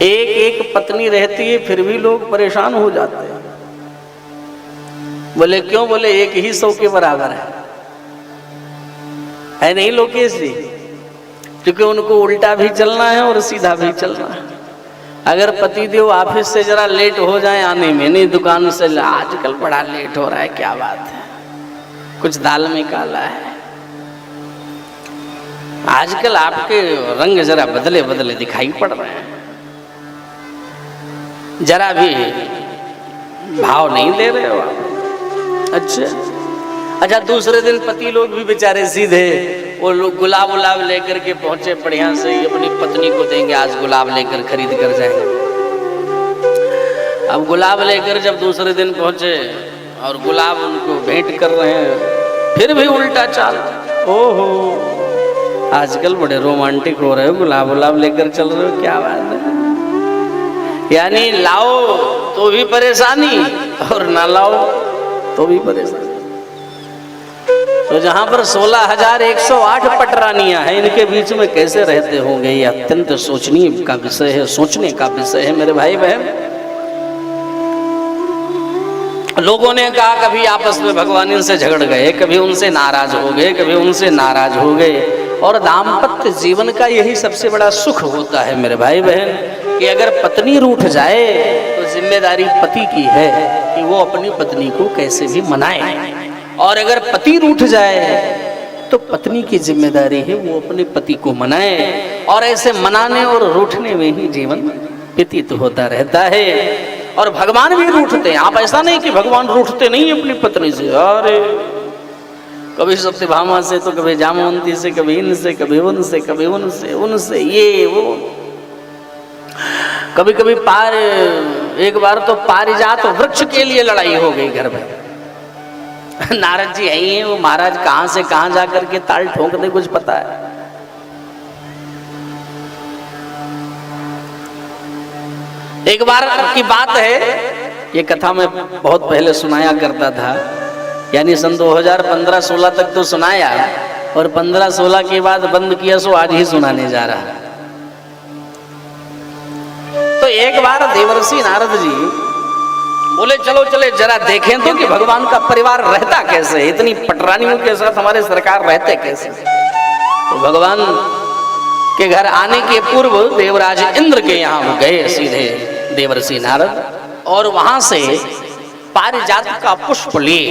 एक एक पत्नी रहती है फिर भी लोग परेशान हो जाते हैं। बोले क्यों? बोले एक ही 100 के बराबर है नहीं लोकेश जी? क्योंकि उनको उल्टा भी चलना है और सीधा भी चलना है। अगर पतिदेव ऑफिस से जरा लेट हो जाए आने में, नहीं दुकान से आजकल बड़ा लेट हो रहा है, क्या बात है, कुछ दाल में काला है, आजकल आपके रंग जरा बदले बदले दिखाई पड़ रहे हैं, जरा भी भाव नहीं दे रहे हो आप। अच्छा, दूसरे दिन पति लोग भी बेचारे सीधे वो लोग गुलाब उलाब लेकर के पहुंचे, बढ़िया से अपनी पत्नी को देंगे, आज गुलाब लेकर खरीद कर जाएंगे। अब गुलाब लेकर जब दूसरे दिन पहुंचे और गुलाब उनको भेंट कर रहे हैं, फिर भी उल्टा चाल। ओहो, आजकल बड़े रोमांटिक हो रहे हो, गुलाब उलाब लेकर चल रहे हो, क्या बात है। यानी लाओ तो भी परेशानी और ना लाओ तो भी परेशानी। तो जहां पर 16,108 पटरानियां हैं, इनके बीच में कैसे रहते होंगे, ये अत्यंत सोचनीय का विषय है, सोचने का विषय है मेरे भाई बहन। लोगों ने कहा कभी आपस में भगवान इनसे झगड़ गए, कभी उनसे नाराज हो गए, कभी उनसे नाराज हो गए। और दाम्पत्य जीवन का यही सबसे बड़ा सुख होता है मेरे भाई बहन, कि अगर पत्नी रूठ जाए तो जिम्मेदारी पति की है कि वो अपनी पत्नी को कैसे भी मनाए, और अगर पति रूठ जाए तो पत्नी की जिम्मेदारी है वो अपने पति को मनाए। और ऐसे मनाने और रूठने में ही जीवन व्यतीत होता रहता है। और भगवान भी रूठते हैं। आप ऐसा नहीं कि भगवान रूठते नहीं अपनी पत्नी से, अरे कभी सत्यभामा से तो कभी जामवंती से, कभी इनसे, कभी उनसे, कभी उनसे ये वो। कभी कभी एक बार तो पारिजात वृक्ष के लिए लड़ाई हो गई घर में। नारद जी आई हैं, वो महाराज कहां से कहां जाकर के ताल ठोक दे कुछ पता है। एक बार की बात है, ये कथा मैं बहुत पहले सुनाया करता था, यानी सन 2015-16 तक तो सुनाया, और 15-16 के बाद बंद किया, सो आज ही सुनाने जा रहा। तो एक बार देवर्षि नारद जी बोले चलो चले जरा देखें तो कि भगवान का परिवार रहता कैसे, इतनी पटरानियों के साथ हमारे सरकार रहते कैसे। तो भगवान के घर आने के पूर्व देवराज इंद्र के यहाँ गए सीधे देवर्षि नारद, और वहां से पारिजात का पुष्प लिए,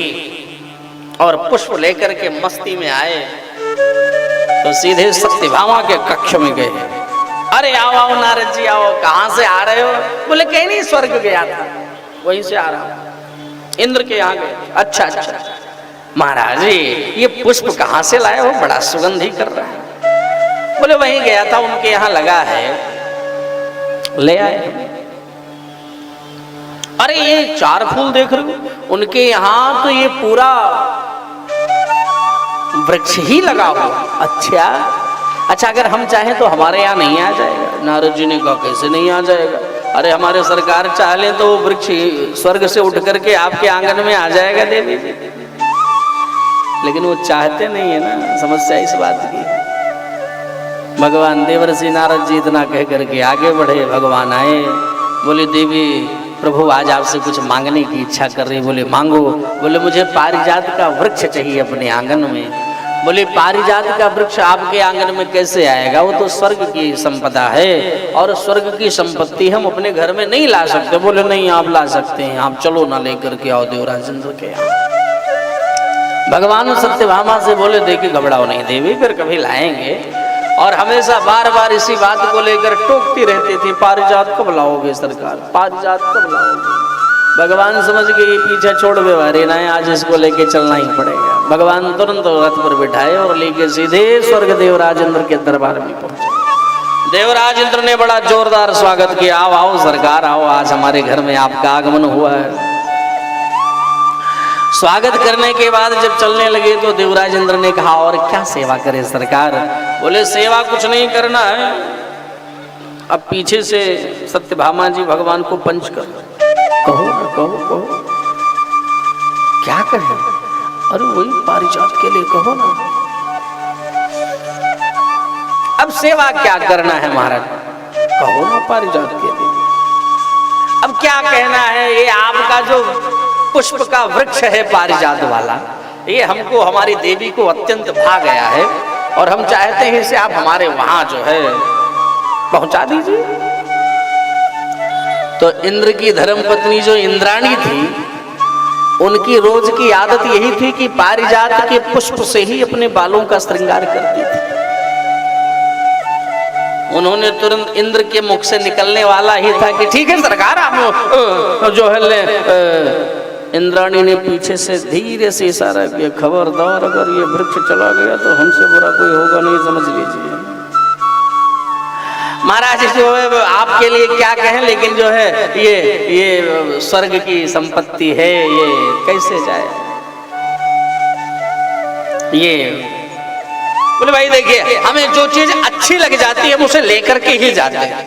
और पुष्प लेकर के मस्ती में आए तो सीधे सत्यभामा के कक्ष में गए। अरे आओ आओ नारद जी आओ, कहां से आ रहे हो? बोले कहीं नहीं, स्वर्ग गया था, वहीं से आ रहा हूं, इंद्र के यहाँ गए। अच्छा अच्छा महाराज ये पुष्प कहां से लाए हो, बड़ा सुगंध ही कर रहा है। बोले वहीं गया था, उनके यहाँ लगा है, ले आए। अरे ये 4 फूल देख रहे हो, उनके यहाँ तो ये पूरा वृक्ष ही लगा हुआ। अच्छा अगर हम चाहें तो हमारे यहाँ नहीं आ जाएगा? नारद जी ने कहा कैसे नहीं आ जाएगा, अरे हमारे सरकार चाह ले तो वृक्ष स्वर्ग से उठ करके आपके आंगन में आ जाएगा देवी। लेकिन वो चाहते नहीं है ना, समस्या इस बात की। भगवान देवर्षि नारद जी इतना कह करके आगे बढ़े, भगवान आए, बोले देवी प्रभु आज आपसे कुछ मांगने की इच्छा कर रही। बोले मांगो। बोले मुझे पारिजात का वृक्ष चाहिए अपने आंगन में। बोले पारिजात का वृक्ष आपके आंगन में कैसे आएगा, वो तो स्वर्ग की संपदा है, और स्वर्ग की संपत्ति हम अपने घर में नहीं ला सकते। बोले नहीं आप ला सकते हैं, आप चलो ना लेकर के आओ देवराज इंद्र के यहाँ। भगवान सत्यभामा से बोले देखिए घबराओ नहीं देवी, फिर कभी लाएंगे। और हमेशा बार बार इसी बात को लेकर टोकती रहती थी, पारिजात कब लाओगे सरकार, पारिजात कब लाओगे। भगवान समझ गए पीछे छोड़ व्यवहारी ना है, आज इसको लेके चलना ही पड़ेगा। भगवान तुरंत रथ पर बिठाए और लेके सीधे स्वर्ग देवराज इंद्र के दरबार में पहुंचे। देवराज इंद्र ने बड़ा जोरदार स्वागत किया, आओ आओ सरकार आओ, आज हमारे घर में आपका आगमन हुआ है। स्वागत करने के बाद जब चलने लगे तो देवराज इंद्र ने कहा और क्या सेवा करे सरकार। बोले सेवा कुछ नहीं करना है, अब पीछे से सत्यभामा जी भगवान को पंच कर कहो ना, कहो क्या कहे। अरे वही पारिजात के लिए कहो ना। अब सेवा क्या करना है महाराज, कहो ना पारिजात के लिए। अब क्या कहना है, ये आपका जो पुष्प का वृक्ष है पारिजात वाला, ये हमको, हमारी देवी को अत्यंत भा गया है और हम चाहते हैं इसे आप हमारे वहां जो है पहुंचा दीजिए। तो इंद्र की धर्मपत्नी जो इंद्राणी थी, उनकी रोज की आदत यही थी कि पारिजात के पुष्प से ही अपने बालों का श्रृंगार करती थी। उन्होंने तुरंत इंद्र के मुख से निकलने वाला ही था कि ठीक है सरकार, आप जो है इंद्राणी ने पीछे से धीरे से इशारा किया, खबरदार अगर ये वृक्ष चला गया तो हमसे बुरा कोई होगा नहीं, समझ लीजिए। महाराज जो है आपके लिए क्या कहें, लेकिन जो है ये स्वर्ग की संपत्ति है, ये कैसे जाए। ये बोले भाई देखिए, हमें जो चीज अच्छी लग जाती है हम उसे लेकर के ही जाते हैं।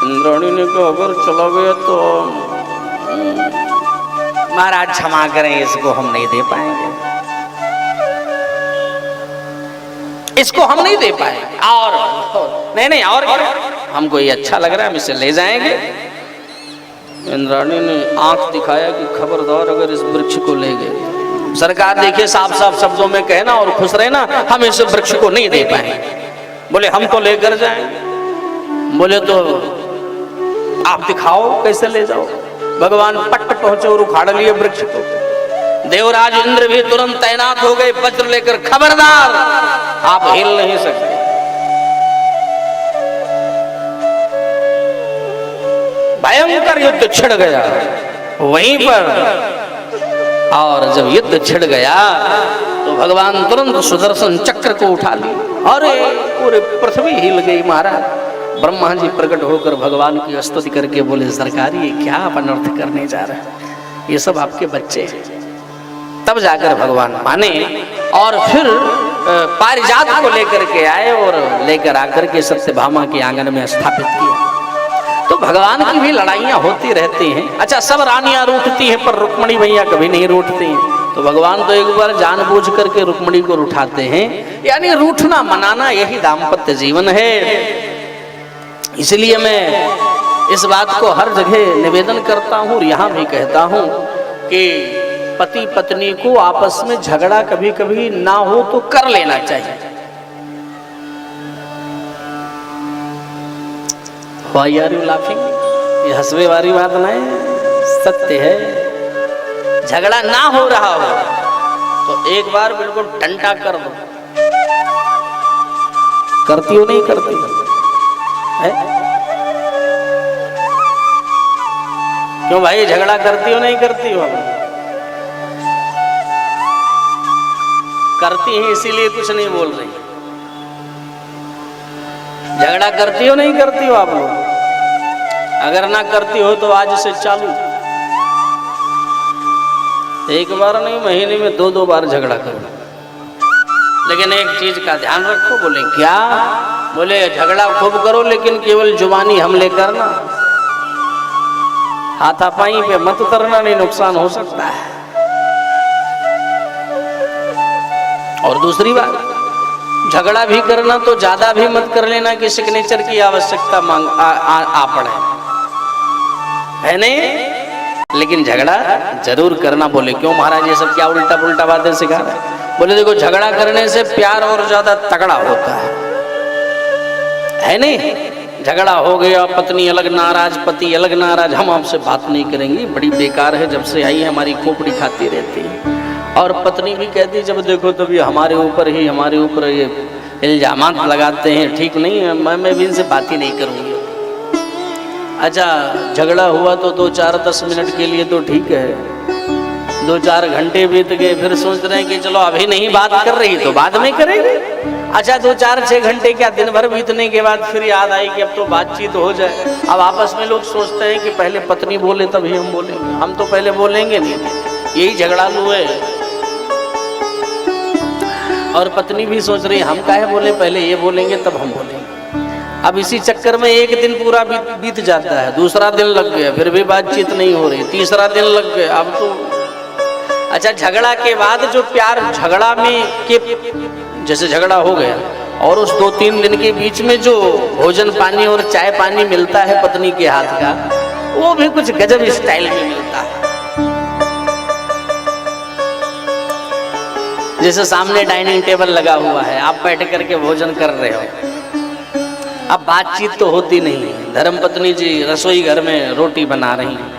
इंद्राणी ने कहा अगर चला गया तो महाराज क्षमा करें, इसको हम नहीं दे पाएंगे, इसको हम नहीं दे पाएंगे, और नहीं और हमको ये अच्छा लग रहा है, हम इसे ले जाएंगे। इंद्राणी ने आंख दिखाया कि खबरदार अगर इस वृक्ष को ले गए, सरकार देखिए साफ साफ शब्दों में कहना और खुश रहना, हम इस वृक्ष को नहीं दे पाएंगे। बोले हम तो लेकर जाएंगे। बोले तो आप दिखाओ कैसे ले जाओ। भगवान पट पहुंचे और उखाड़ लिए वृक्ष को। देवराज इंद्र भी तुरंत तैनात हो गए वज्र लेकर, खबरदार आप हिल नहीं सकते। भयंकर युद्ध छिड़ गया वहीं पर, और जब युद्ध छिड़ गया तो भगवान तुरंत सुदर्शन चक्र को उठा लिया। अरे पूरे पृथ्वी हिल गई महाराज। ब्रह्मा जी प्रकट होकर भगवान की स्तुति करके बोले, सरकार ये क्या अनर्थ करने जा रहे हैं, ये सब आपके बच्चे हैं। तब जाकर भगवान माने और फिर पारिजात को लेकर के आए और लेकर आकर के सत्यभामा के आंगन में स्थापित किया। तो भगवान की भी लड़ाइयां होती रहती हैं। अच्छा, सब रानियां रूठती हैं पर रुक्मणी भैया कभी नहीं रूठती हैं। तो भगवान तो एक बार जानबूझ करके रुक्मणी को रूठाते हैं, यानी रूठना मनाना यही दाम्पत्य जीवन है। इसलिए मैं इस बात को हर जगह निवेदन करता हूं और यहां भी कहता हूं कि पति पत्नी को आपस में झगड़ा कभी कभी ना हो तो कर लेना चाहिए। Why are you laughing? ये हंसवे वाली बात नहीं, सत्य है। झगड़ा ना हो रहा हो तो एक बार बिल्कुल टंटा कर दो। करती हो नहीं करती है? क्यों भाई, झगड़ा करती हो नहीं करती हो? करती है इसीलिए कुछ नहीं बोल रही। झगड़ा करती हो नहीं करती हो आप लोग? अगर ना करती हो तो आज से चालू, एक बार नहीं महीने में 2-2 बार झगड़ा करो। लेकिन एक चीज का ध्यान रखो। बोले क्या? बोले झगड़ा खूब करो लेकिन केवल जुबानी हमले करना, हाथापाई पे मत करना, नहीं नुकसान हो सकता है। और दूसरी बात, झगड़ा भी करना तो ज्यादा भी मत कर लेना कि सिग्नेचर की आवश्यकता मांग आ पड़े, है नहीं? लेकिन झगड़ा जरूर करना। बोले क्यों महाराज, ये सब क्या उल्टा पुल्टा बातें सिखा रहे हैं? बोले देखो, झगड़ा करने से प्यार और ज्यादा तगड़ा होता है नहीं? झगड़ा हो गया, पत्नी अलग नाराज, पति अलग नाराज, हम आपसे बात नहीं करेंगे, बड़ी बेकार है, जब से आई है हमारी खोपड़ी खाती रहती है। और पत्नी भी कहती जब देखो तभी हमारे ऊपर ये इल्जामात लगाते हैं, ठीक नहीं है, मैं भी इनसे बात ही नहीं करूंगी। अच्छा, झगड़ा हुआ तो 2-4-10 मिनट के लिए तो ठीक है, 2-4 घंटे बीत गए, फिर सोच रहे हैं कि चलो अभी नहीं बात कर रही तो बाद में करेंगे। अच्छा, 2-4-6 घंटे क्या दिन भर बीतने के बाद फिर याद आई कि अब तो बातचीत हो जाए। अब आपस में लोग सोचते हैं कि पहले पत्नी बोले तभी हम बोलेंगे, हम तो पहले बोलेंगे नहीं, यही झगड़ालू है। और पत्नी भी सोच रही हम काहे बोले, पहले ये बोलेंगे तब हम बोलेंगे। अब इसी चक्कर में एक दिन पूरा बीत जाता है, दूसरा दिन लग गया, फिर भी बातचीत नहीं हो रही, तीसरा दिन लग गया। अब तो अच्छा, झगड़ा के बाद जो प्यार, झगड़ा में के जैसे झगड़ा हो गया और उस 2-3 दिन के बीच में जो भोजन पानी और चाय पानी मिलता है पत्नी के हाथ का, वो भी कुछ गजब स्टाइल में मिलता है। जैसे सामने डाइनिंग टेबल लगा हुआ है, आप बैठ करके भोजन कर रहे हो, अब बातचीत तो होती नहीं, धर्मपत्नी जी रसोई घर में रोटी बना रही हैं।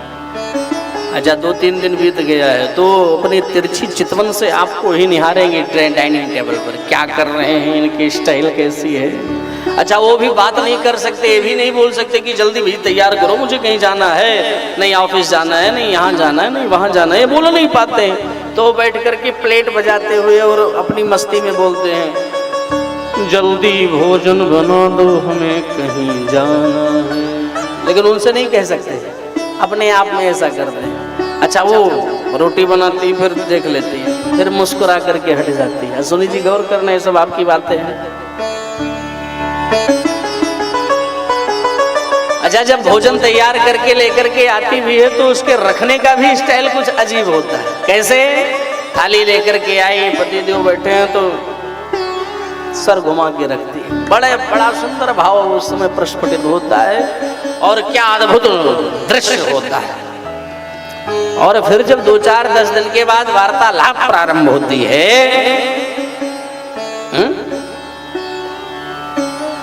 अच्छा 2-3 दिन बीत गया है तो अपनी तिरछी चितवन से आपको ही निहारेंगे डाइनिंग टेबल पर, क्या कर रहे हैं, इनकी स्टाइल कैसी है। अच्छा वो भी बात नहीं कर सकते, ये भी नहीं बोल सकते कि जल्दी भी तैयार करो, मुझे कहीं जाना है, नहीं ऑफिस जाना है, नहीं यहाँ जाना है, नहीं वहाँ जाना है, ये बोल नहीं पाते हैं। तो बैठ करके प्लेट बजाते हुए और अपनी मस्ती में बोलते हैं, जल्दी भोजन बना दो हमें कहीं जाना है। लेकिन उनसे नहीं कह सकते, अपने आप में ऐसा करते हैं। अच्छा वो रोटी बनाती फिर देख लेती है, फिर मुस्कुरा करके हट जाती है। सुनी जी गौर करना, ये सब आपकी बातें हैं। अच्छा जब भोजन तैयार करके लेकर के आती भी है तो उसके रखने का भी स्टाइल कुछ अजीब होता है। कैसे? थाली लेकर के आई, पतिदेव बैठे हैं तो सर घुमा के रखती है, बड़ा सुंदर भाव उस समय प्रस्फुटित होता है और क्या अद्भुत दृश्य होता है। और फिर जब 2-4-10 दिन के बाद वार्तालाप प्रारंभ होती है,